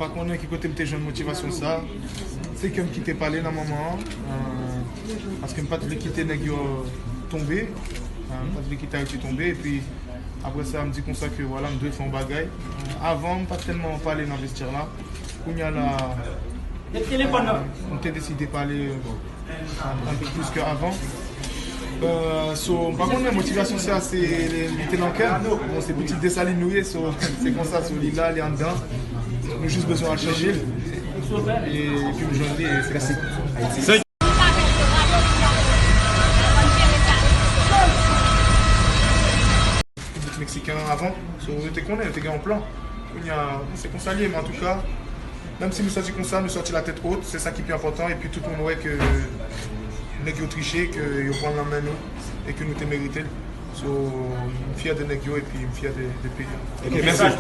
par contre, qui côté de motivation ça, c'est que me quitter parler dans moment, parce que me pas te quitter tomber, pas te quitter Haïti tomber, et puis après ça, me dit comme ça que voilà, me dois faire un bagage. Avant, pas tellement parler d'investir là. Quand il y a la, on t'a décidé de parler un peu plus qu'avant. Par contre, la motivation, c'est l'été dans le cœur. Bon, c'est petit dessaline noué, c'est comme ça, il est en dedans. On a juste besoin de changer. Et puis aujourd'hui, c'est classique. Mexicain avant, on était en plan. C'est comme ça lié, mais en tout cas, même si nous sortis comme ça, nous sortis la tête haute, c'est ça qui est plus important. Et puis tout le monde voit que nous avons triché, que nous prenons la main nous et que nous t'es mérité. Je suis fier de Negio et puis fier de pays. Okay, merci.